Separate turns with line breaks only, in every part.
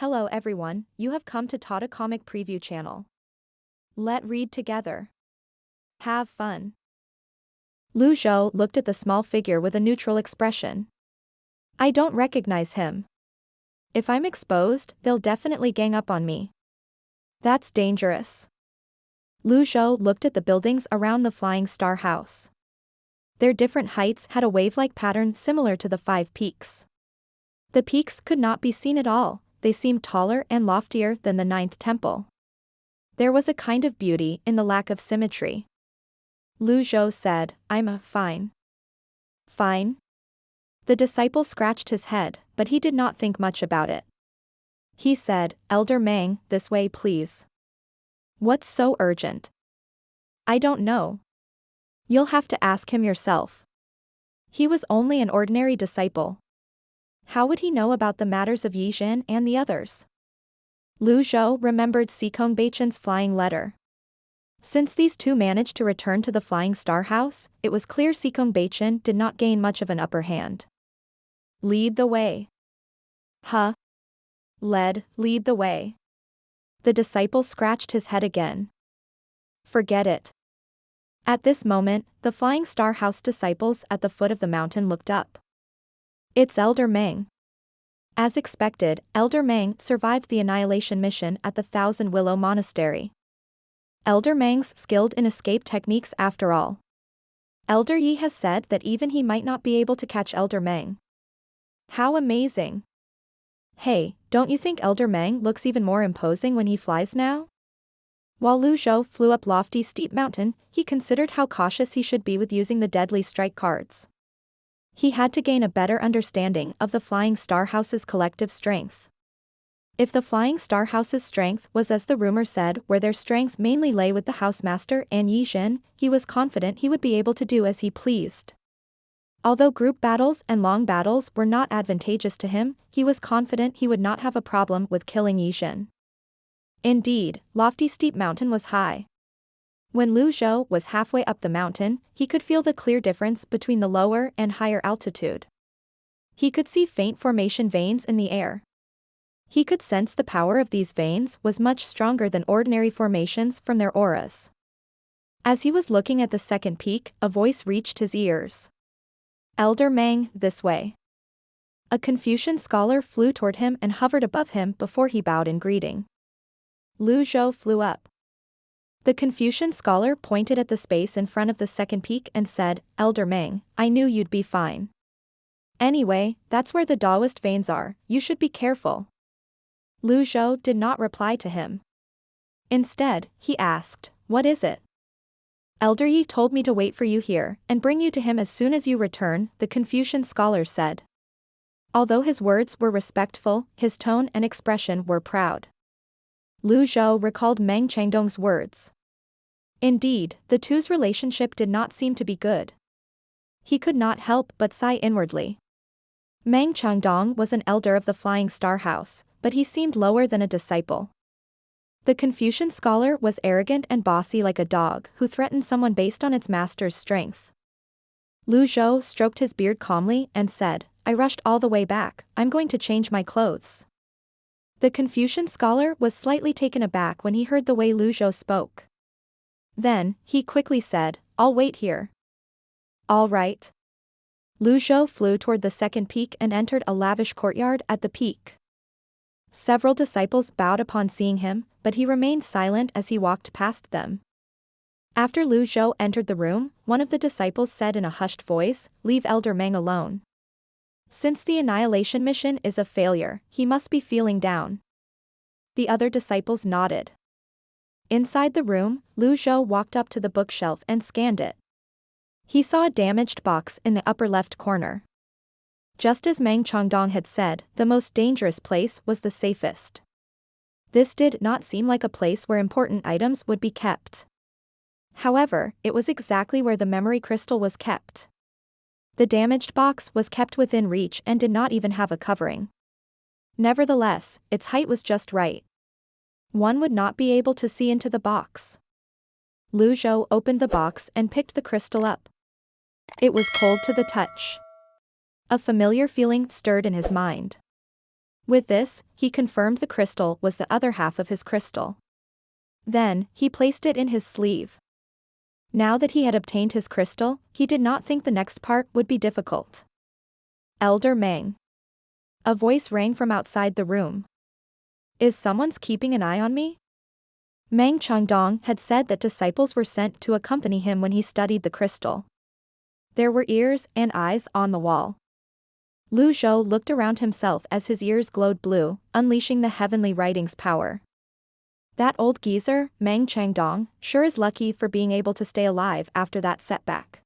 Hello everyone, you have come to Tata Comic Preview channel. Let read together. Have fun. Zhou looked at the small figure with a neutral expression. I don't recognize him. If I'm exposed, they'll definitely gang up on me. That's dangerous. Zhou looked at the buildings around the Flying Star House. Their different heights had a wave-like pattern similar to the 5 peaks. The peaks could not be seen at all. They seemed taller and loftier than the 9th temple. There was a kind of beauty in the lack of symmetry. Zhou said, I'm fine. Fine? The disciple scratched his head, but he did not think much about it. He said, Elder Mang, this way please. What's so urgent? I don't know. You'll have to ask him yourself. He was only an ordinary disciple. How would he know about the matters of Yizhen and the others? Zhou remembered Sekongbeichun's flying letter. Since these two managed to return to the Flying Star House, it was clear Sekongbeichun did not gain much of an upper hand. Lead the way. Huh? Lead the way. The disciple scratched his head again. Forget it. At this moment, the Flying Star House disciples at the foot of the mountain looked up. It's Elder Mang. As expected, Elder Mang survived the annihilation mission at the Thousand Willow Monastery. Elder Mang's skilled in escape techniques after all. Elder Yi has said that even he might not be able to catch Elder Mang. How amazing! Hey, don't you think Elder Mang looks even more imposing when he flies now? While Zhou flew up lofty steep mountain, he considered how cautious he should be with using the deadly strike cards. He had to gain a better understanding of the Flying Star House's collective strength. If the Flying Star House's strength was as the rumor said, where their strength mainly lay with the housemaster and Yizhen, he was confident he would be able to do as he pleased. Although group battles and long battles were not advantageous to him, he was confident he would not have a problem with killing Yizhen. Indeed, lofty steep mountain was high. When Zhou was halfway up the mountain, he could feel the clear difference between the lower and higher altitude. He could see faint formation veins in the air. He could sense the power of these veins was much stronger than ordinary formations from their auras. As he was looking at the second peak, a voice reached his ears. Elder Mang, this way. A Confucian scholar flew toward him and hovered above him before he bowed in greeting. Zhou flew up. The Confucian scholar pointed at the space in front of the second peak and said, Elder Mang, I knew you'd be fine. Anyway, that's where the Taoist veins are, you should be careful. Zhou did not reply to him. Instead, he asked, what is it? Elder Yi told me to wait for you here, and bring you to him as soon as you return, the Confucian scholar said. Although his words were respectful, his tone and expression were proud. Zhou recalled Meng Changdong's words. Indeed, the two's relationship did not seem to be good. He could not help but sigh inwardly. Meng Changdong was an elder of the Flying Star House, but he seemed lower than a disciple. The Confucian scholar was arrogant and bossy like a dog who threatened someone based on its master's strength. Zhou stroked his beard calmly and said, I rushed all the way back, I'm going to change my clothes. The Confucian scholar was slightly taken aback when he heard the way Zhou spoke. Then, he quickly said, I'll wait here. All right. Zhou flew toward the second peak and entered a lavish courtyard at the peak. Several disciples bowed upon seeing him, but he remained silent as he walked past them. After Zhou entered the room, one of the disciples said in a hushed voice, Leave Elder Mang alone. Since the annihilation mission is a failure, he must be feeling down. The other disciples nodded. Inside the room, Zhou walked up to the bookshelf and scanned it. He saw a damaged box in the upper left corner. Just as Meng Changdong had said, the most dangerous place was the safest. This did not seem like a place where important items would be kept. However, it was exactly where the memory crystal was kept. The damaged box was kept within reach and did not even have a covering. Nevertheless, its height was just right. One would not be able to see into the box. Zhou opened the box and picked the crystal up. It was cold to the touch. A familiar feeling stirred in his mind. With this, he confirmed the crystal was the other half of his crystal. Then, he placed it in his sleeve. Now that he had obtained his crystal, he did not think the next part would be difficult. Elder Meng. A voice rang from outside the room. Is someone's keeping an eye on me? Meng Changdong had said that disciples were sent to accompany him when he studied the crystal. There were ears and eyes on the wall. Zhou looked around himself as his ears glowed blue, unleashing the heavenly writing's power. That old geezer, Meng Changdong, sure is lucky for being able to stay alive after that setback.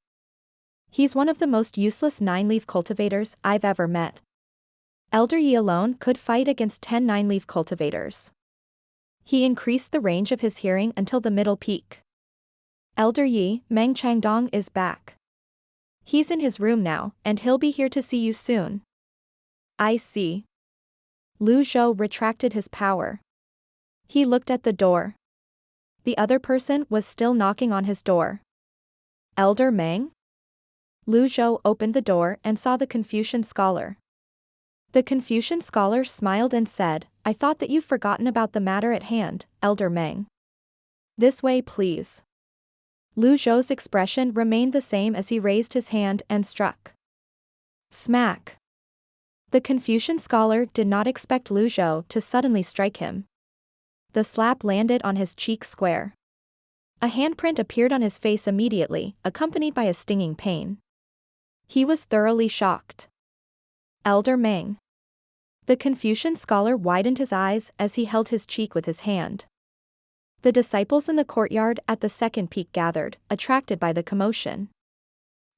He's one of the most useless 9-leaf cultivators I've ever met. Elder Yi alone could fight against 10 9-leaf cultivators. He increased the range of his hearing until the middle peak. Elder Yi, Meng Changdong is back. He's in his room now, and he'll be here to see you soon. I see. Zhou retracted his power. He looked at the door. The other person was still knocking on his door. Elder Meng? Zhou opened the door and saw the Confucian scholar. The Confucian scholar smiled and said, I thought that you've forgotten about the matter at hand, Elder Meng. This way please. Zhou's expression remained the same as he raised his hand and struck. Smack. The Confucian scholar did not expect Zhou to suddenly strike him. The slap landed on his cheek square. A handprint appeared on his face immediately, accompanied by a stinging pain. He was thoroughly shocked. Elder Meng. The Confucian scholar widened his eyes as he held his cheek with his hand. The disciples in the courtyard at the second peak gathered, attracted by the commotion.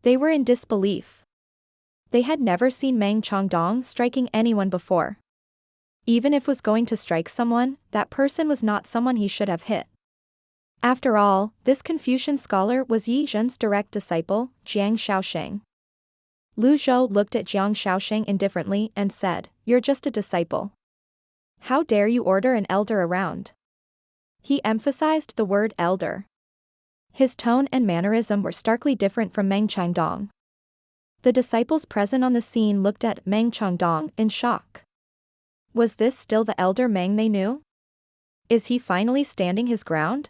They were in disbelief. They had never seen Meng Changdong striking anyone before. Even if was going to strike someone, that person was not someone he should have hit. After all, this Confucian scholar was Yi Zhen's direct disciple, Jiang Shaosheng. Zhou looked at Jiang Shaosheng indifferently and said, You're just a disciple. How dare you order an elder around? He emphasized the word elder. His tone and mannerism were starkly different from Meng Changdong. The disciples present on the scene looked at Meng Changdong in shock. Was this still the elder Meng they knew? Is he finally standing his ground?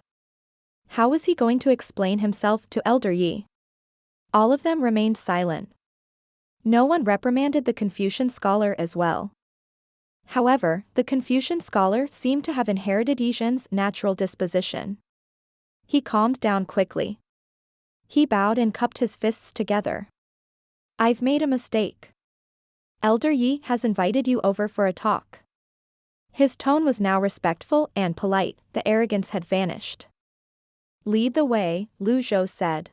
How was he going to explain himself to Elder Yi? All of them remained silent. No one reprimanded the Confucian scholar as well. However, the Confucian scholar seemed to have inherited Yi Zhen's natural disposition. He calmed down quickly. He bowed and cupped his fists together. I've made a mistake. Elder Yi has invited you over for a talk. His tone was now respectful and polite, the arrogance had vanished. Lead the way, Zhou said.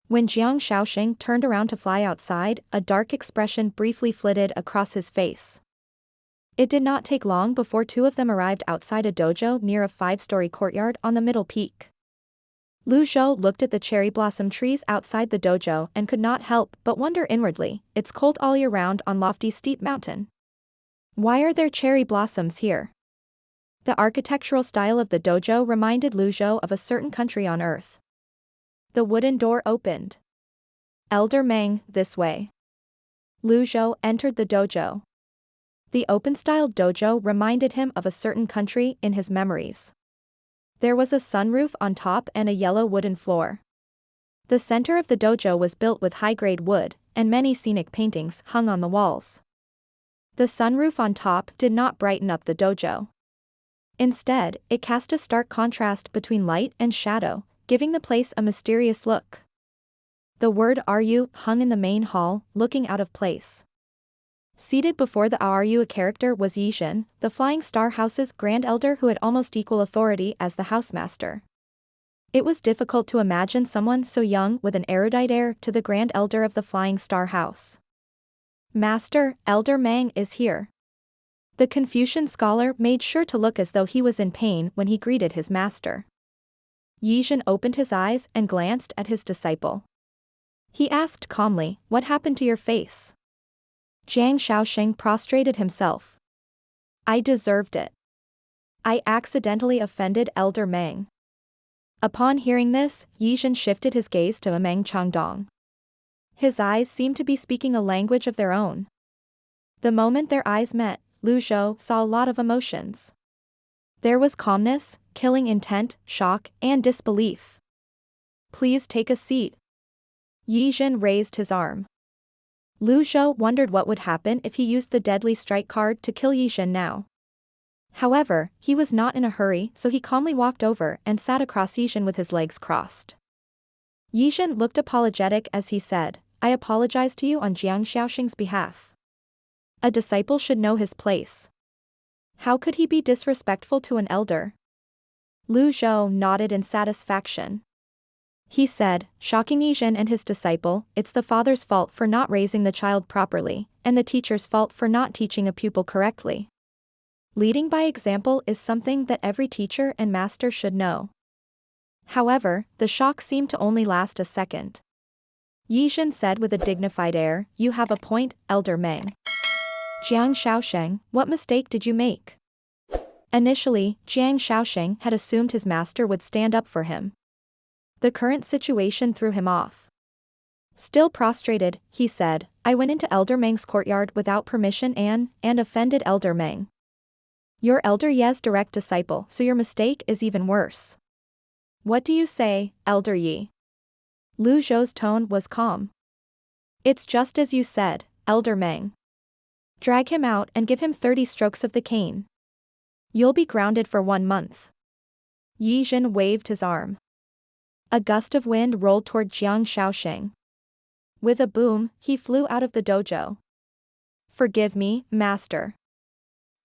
When Jiang Shaosheng turned around to fly outside, a dark expression briefly flitted across his face. It did not take long before two of them arrived outside a dojo near a 5-story courtyard on the middle peak. Zhou looked at the cherry blossom trees outside the dojo and could not help but wonder inwardly, it's cold all year round on lofty steep mountain. Why are there cherry blossoms here? The architectural style of the dojo reminded Zhou of a certain country on earth. The wooden door opened. Elder Meng, this way. Zhou entered the dojo. The open-styled dojo reminded him of a certain country in his memories. There was a sunroof on top and a yellow wooden floor. The center of the dojo was built with high-grade wood, and many scenic paintings hung on the walls. The sunroof on top did not brighten up the dojo. Instead, it cast a stark contrast between light and shadow, giving the place a mysterious look. The word "Are you" hung in the main hall, looking out of place. Seated before the "Are you" character was Yi Zhen, the Flying Star House's grand elder who had almost equal authority as the housemaster. It was difficult to imagine someone so young with an erudite air to the grand elder of the Flying Star House. Master, Elder Meng is here. The Confucian scholar made sure to look as though he was in pain when he greeted his master. Yi Zhen opened his eyes and glanced at his disciple. He asked calmly, What happened to your face? Jiang Shaosheng prostrated himself. I deserved it. I accidentally offended Elder Meng. Upon hearing this, Yi Zhen shifted his gaze to Meng Changdong. His eyes seemed to be speaking a language of their own. The moment their eyes met, Lu Zhou saw a lot of emotions. There was calmness, killing intent, shock, and disbelief. Please take a seat. Yi Jin raised his arm. Lu Zhou wondered what would happen if he used the deadly strike card to kill Yi Jin now. However, he was not in a hurry, so he calmly walked over and sat across Yi Jin with his legs crossed. Yi Jin looked apologetic as he said, I apologize to you on Jiang Xiaoxing's behalf. A disciple should know his place. How could he be disrespectful to an elder? Lu Zhou nodded in satisfaction. He said, shocking Yi Jin and his disciple, it's the father's fault for not raising the child properly, and the teacher's fault for not teaching a pupil correctly. Leading by example is something that every teacher and master should know. However, the shock seemed to only last a second. Yi Jin said with a dignified air, you have a point, Elder Meng. Jiang Xiaoxing, what mistake did you make? Initially, Jiang Xiaoxing had assumed his master would stand up for him. The current situation threw him off. Still prostrated, he said, I went into Elder Meng's courtyard without permission and offended Elder Meng. You're Elder Ye's direct disciple, so your mistake is even worse. What do you say, Elder Yi? Lu Zhou's tone was calm. It's just as you said, Elder Meng. Drag him out and give him 30 strokes of the cane. You'll be grounded for 1 month. Yi Jin waved his arm. A gust of wind rolled toward Jiang Xiaoxing. With a boom, he flew out of the dojo. Forgive me, master.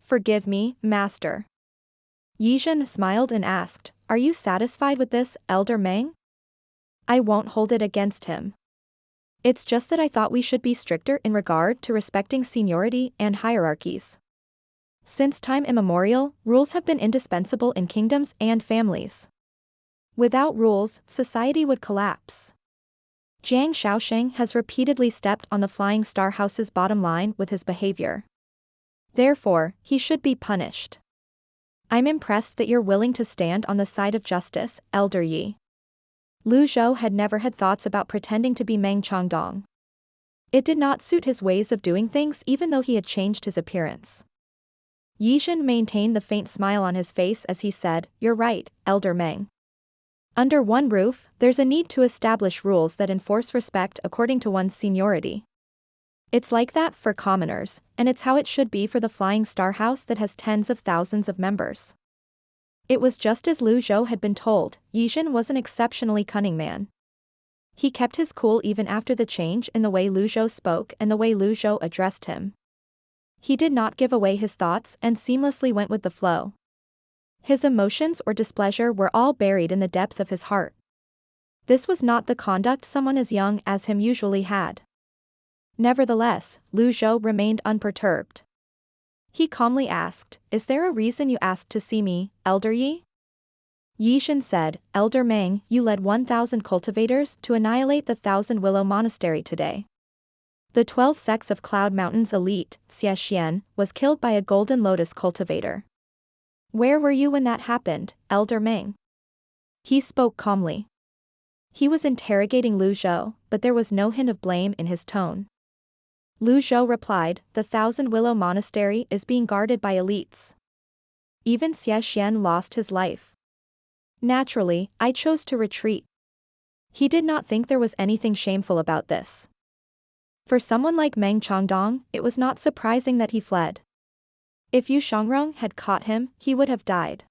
Forgive me, master. Yi Jin smiled and asked, are you satisfied with this, Elder Meng? I won't hold it against him. It's just that I thought we should be stricter in regard to respecting seniority and hierarchies. Since time immemorial, rules have been indispensable in kingdoms and families. Without rules, society would collapse. Jiang Xiaoxing has repeatedly stepped on the Flying Star House's bottom line with his behavior. Therefore, he should be punished. I'm impressed that you're willing to stand on the side of justice, Elder Yi. Lu Zhou had never had thoughts about pretending to be Meng Changdong. It did not suit his ways of doing things even though he had changed his appearance. Yi Jin maintained the faint smile on his face as he said, you're right, Elder Meng. Under one roof, there's a need to establish rules that enforce respect according to one's seniority. It's like that for commoners, and it's how it should be for the Flying Star House that has tens of thousands of members. It was just as Lu Zhou had been told, Yi Jin was an exceptionally cunning man. He kept his cool even after the change in the way Lu Zhou spoke and the way Lu Zhou addressed him. He did not give away his thoughts and seamlessly went with the flow. His emotions or displeasure were all buried in the depth of his heart. This was not the conduct someone as young as him usually had. Nevertheless, Lu Zhou remained unperturbed. He calmly asked, is there a reason you asked to see me, Elder Yi? Yi Jin said, Elder Meng, you led 1,000 cultivators to annihilate the Thousand Willow Monastery today. The 12 sects of Cloud Mountain's elite, Xie Xian, was killed by a Golden Lotus cultivator. Where were you when that happened, Elder Meng? He spoke calmly. He was interrogating Lu Zhou, but there was no hint of blame in his tone. Lu Zhou replied, the Thousand Willow Monastery is being guarded by elites. Even Xie Xian lost his life. Naturally, I chose to retreat. He did not think there was anything shameful about this. For someone like Meng Changdong, it was not surprising that he fled. If Yu Shangrong had caught him, he would have died.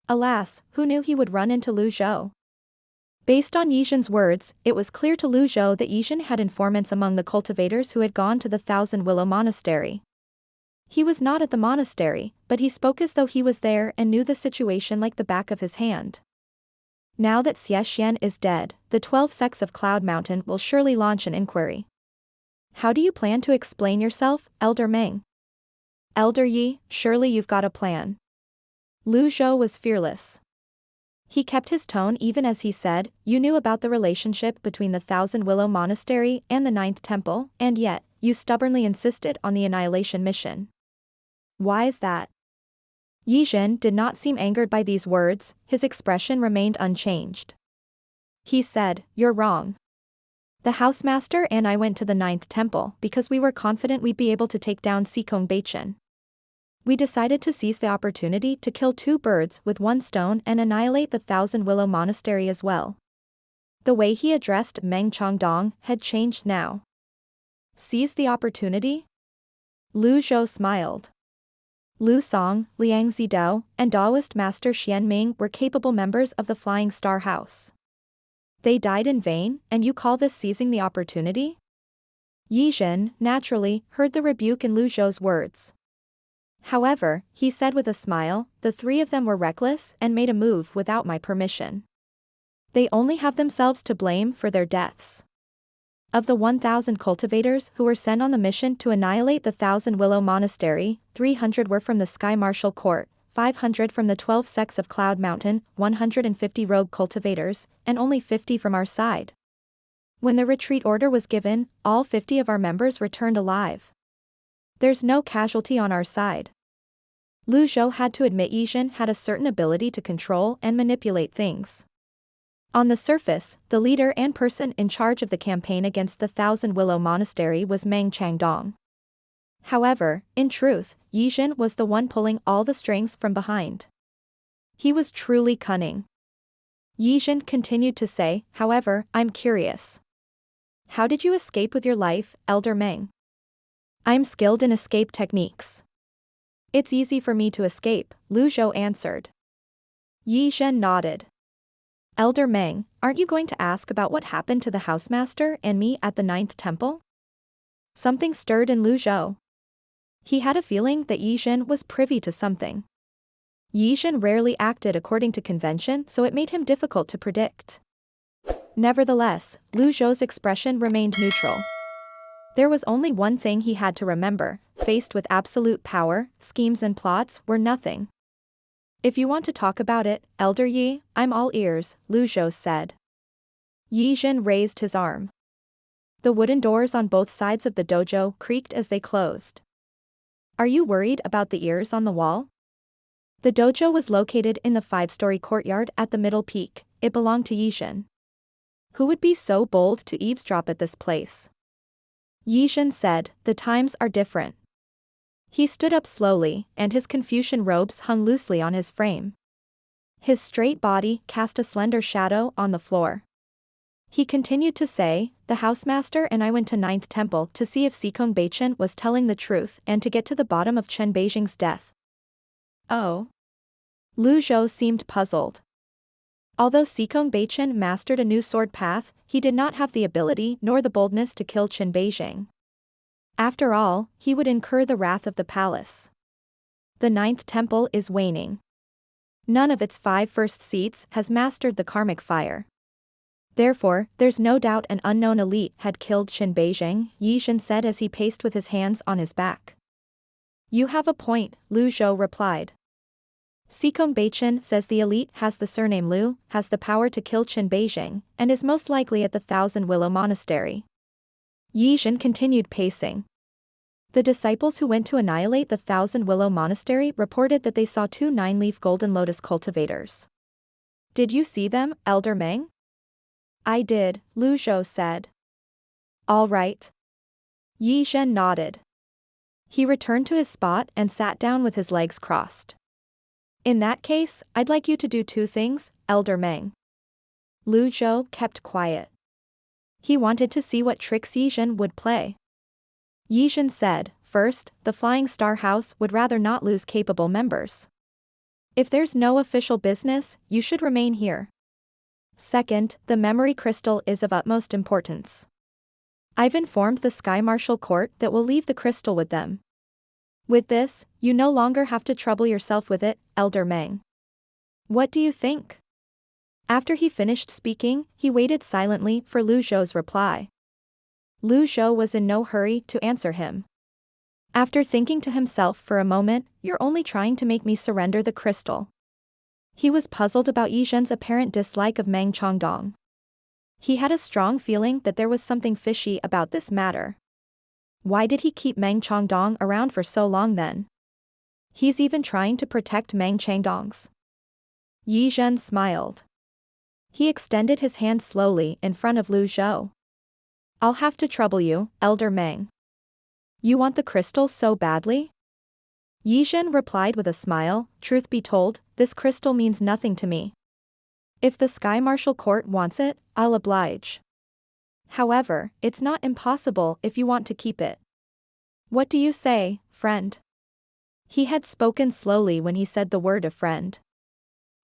Alas, who knew he would run into Lu Zhou? Based on Yi Jin's words, it was clear to Lu Zhou that Yi Jin had informants among the cultivators who had gone to the Thousand Willow Monastery. He was not at the monastery, but he spoke as though he was there and knew the situation like the back of his hand. Now that Xie Xian is dead, the 12 sects of Cloud Mountain will surely launch an inquiry. How do you plan to explain yourself, Elder Meng? Elder Yi, surely you've got a plan. Lu Zhou was fearless. He kept his tone even as he said, you knew about the relationship between the Thousand Willow Monastery and the Ninth Temple, and yet, you stubbornly insisted on the annihilation mission. Why is that? Yi Jin did not seem angered by these words, his expression remained unchanged. He said, you're wrong. The housemaster and I went to the Ninth Temple because we were confident we'd be able to take down Sikong Beichen. We decided to seize the opportunity to kill 2 birds with 1 stone and annihilate the Thousand Willow Monastery as well. The way he addressed Meng Changdong had changed now. Seize the opportunity? Lu Zhou smiled. Lu Song, Liang Zidao, and Daoist Master Xian Ming were capable members of the Flying Star House. They died in vain, and you call this seizing the opportunity? Yi Zhen, naturally, heard the rebuke in Lu Zhou's words. However, he said with a smile, the 3 of them were reckless and made a move without my permission. They only have themselves to blame for their deaths. Of the 1,000 cultivators who were sent on the mission to annihilate the Thousand Willow Monastery, 300 were from the Sky Martial Court, 500 from the 12 sects of Cloud Mountain, 150 rogue cultivators, and only 50 from our side. When the retreat order was given, all 50 of our members returned alive. There's no casualty on our side. Lu Zhou had to admit Yi Zhen had a certain ability to control and manipulate things. On the surface, the leader and person in charge of the campaign against the Thousand Willow Monastery was Meng Changdong. However, in truth, Yi Zhen was the one pulling all the strings from behind. He was truly cunning. Yi Zhen continued to say, however, I'm curious. How did you escape with your life, Elder Meng? I'm skilled in escape techniques. It's easy for me to escape, Lu Zhou answered. Yi Zhen nodded. Elder Meng, aren't you going to ask about what happened to the housemaster and me at the 9th temple? Something stirred in Lu Zhou. He had a feeling that Yi Zhen was privy to something. Yi Zhen rarely acted according to convention, so it made him difficult to predict. Nevertheless, Lu Zhou's expression remained neutral. There was only one thing he had to remember: faced with absolute power, schemes and plots were nothing. If you want to talk about it, Elder Yi, I'm all ears, Lu Zhou said. Yi Zhen raised his arm. The wooden doors on both sides of the dojo creaked as they closed. Are you worried about the ears on the wall? The dojo was located in the 5-story courtyard at the middle peak. It belonged to Yi Zhen. Who would be so bold to eavesdrop at this place? Yi Zhen said, the times are different. He stood up slowly, and his Confucian robes hung loosely on his frame. His straight body cast a slender shadow on the floor. He continued to say, the housemaster and I went to 9th temple to see if Sikong Beichen was telling the truth and to get to the bottom of Chen Beijing's death. Oh? Lu Zhou seemed puzzled. Although Sikong Beichen mastered a new sword path, he did not have the ability nor the boldness to kill Chen Beijing. After all, he would incur the wrath of the palace. The 9th temple is waning. None of its 5 first seats has mastered the karmic fire. Therefore, there's no doubt an unknown elite had killed Chen Beijing, Yi Zhen said as he paced with his hands on his back. You have a point, Lu Zhou replied. Sikong Beichen says the elite has the surname Lu, has the power to kill Chen Beijing, and is most likely at the Thousand Willow Monastery. Yi Zhen continued pacing. The disciples who went to annihilate the Thousand Willow Monastery reported that they saw 2 9-leaf golden lotus cultivators. Did you see them, Elder Meng? I did, Lu Zhou said. All right. Yi Zhen nodded. He returned to his spot and sat down with his legs crossed. In that case, I'd like you to do 2 things, Elder Meng. Lu Zhou kept quiet. He wanted to see what tricks Yi Zhen would play. Yi Zhen said, first, the Flying Star House would rather not lose capable members. If there's no official business, you should remain here. Second, the memory crystal is of utmost importance. I've informed the Sky Martial Court that we'll leave the crystal with them. With this, you no longer have to trouble yourself with it, Elder Meng. What do you think? After he finished speaking, he waited silently for Lu Zhou's reply. Lu Zhou was in no hurry to answer him. After thinking to himself for a moment, you're only trying to make me surrender the crystal. He was puzzled about Yi Zhen's apparent dislike of Meng Changdong. He had a strong feeling that there was something fishy about this matter. Why did he keep Meng Changdong around for so long then? He's even trying to protect Meng Changdong's. Yi Zhen smiled. He extended his hand slowly in front of Lu Zhou. I'll have to trouble you, Elder Meng. You want the crystal so badly? Yizhen replied with a smile, truth be told, this crystal means nothing to me. If the Sky Marshal Court wants it, I'll oblige. However, it's not impossible if you want to keep it. What do you say, friend? He had spoken slowly when he said the word of friend.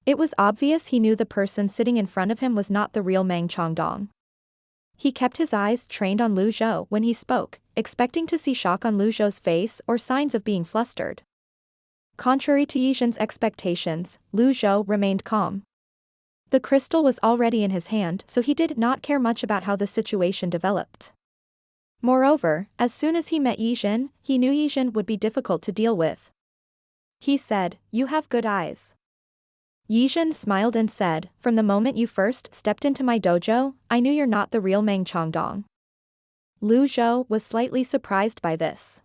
It was obvious he knew the person sitting in front of him was not the real Meng Changdong. He kept his eyes trained on Lu Zhou when he spoke, expecting to see shock on Lu Zhou's face or signs of being flustered. Contrary to Yizhen's expectations, Lu Zhou remained calm. The crystal was already in his hand, so he did not care much about how the situation developed. Moreover, as soon as he met Yizhen, he knew Yizhen would be difficult to deal with. He said, "You have good eyes." Yizhen smiled and said, "From the moment you first stepped into my dojo, I knew you're not the real Meng Changdong." Lu Zhou was slightly surprised by this.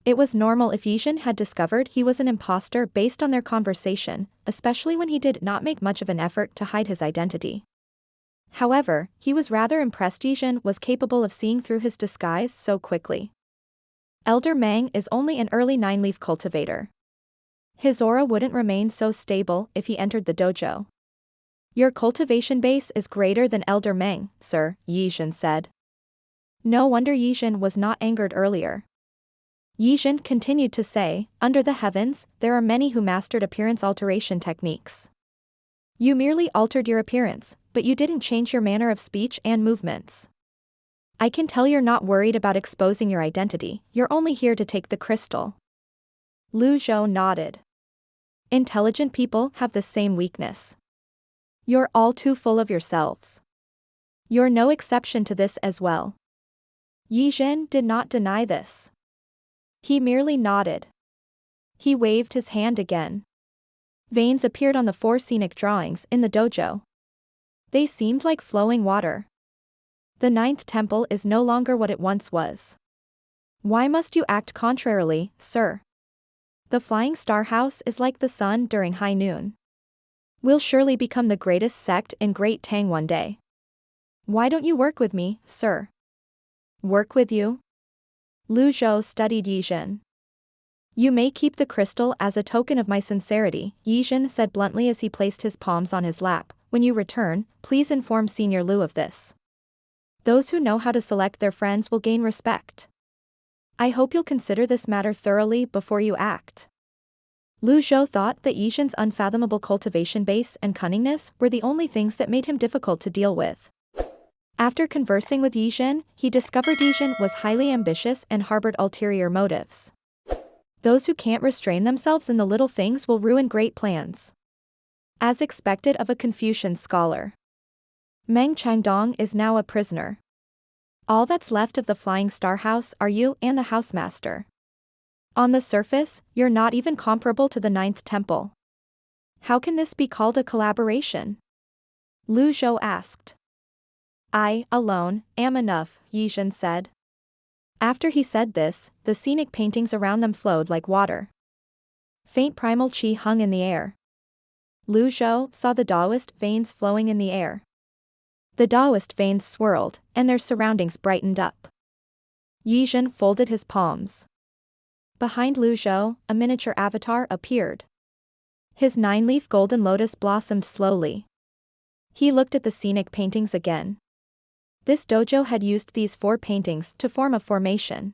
It was normal if Yizhen had discovered he was an imposter based on their conversation, especially when he did not make much of an effort to hide his identity. However, he was rather impressed Yizhen was capable of seeing through his disguise so quickly. Elder Meng is only an early 9-leaf cultivator. His aura wouldn't remain so stable if he entered the dojo. Your cultivation base is greater than Elder Meng, sir, Yizhen said. No wonder Yizhen was not angered earlier. Yizhen continued to say, under the heavens, there are many who mastered appearance alteration techniques. You merely altered your appearance, but you didn't change your manner of speech and movements. I can tell you're not worried about exposing your identity, you're only here to take the crystal. Lu Zhou nodded. Intelligent people have the same weakness. You're all too full of yourselves. You're no exception to this as well. Yizhen did not deny this. He merely nodded. He waved his hand again. Veins appeared on the 4 scenic drawings in the dojo. They seemed like flowing water. The 9th temple is no longer what it once was. Why must you act contrarily, sir? The Flying Star House is like the sun during high noon. We'll surely become the greatest sect in Great Tang one day. Why don't you work with me, sir? Work with you? Lu Zhou studied Yizhen. You may keep the crystal as a token of my sincerity, Yizhen said bluntly as he placed his palms on his lap. When you return, please inform Senior Lu of this. Those who know how to select their friends will gain respect. I hope you'll consider this matter thoroughly before you act. Lu Zhou thought that Yizhen's unfathomable cultivation base and cunningness were the only things that made him difficult to deal with. After conversing with Yizhen, he discovered Yizhen was highly ambitious and harbored ulterior motives. Those who can't restrain themselves in the little things will ruin great plans. As expected of a Confucian scholar. Meng Changdong is now a prisoner. All that's left of the Flying Star House are you and the housemaster. On the surface, you're not even comparable to the 9th temple. How can this be called a collaboration? Lu Zhou asked. I, alone, am enough, Yizhen said. After he said this, the scenic paintings around them flowed like water. Faint primal qi hung in the air. Lu Zhou saw the Taoist veins flowing in the air. The Taoist veins swirled, and their surroundings brightened up. Yizhen folded his palms. Behind Lu Zhou, a miniature avatar appeared. His 9-leaf golden lotus blossomed slowly. He looked at the scenic paintings again. This dojo had used these 4 paintings to form a formation.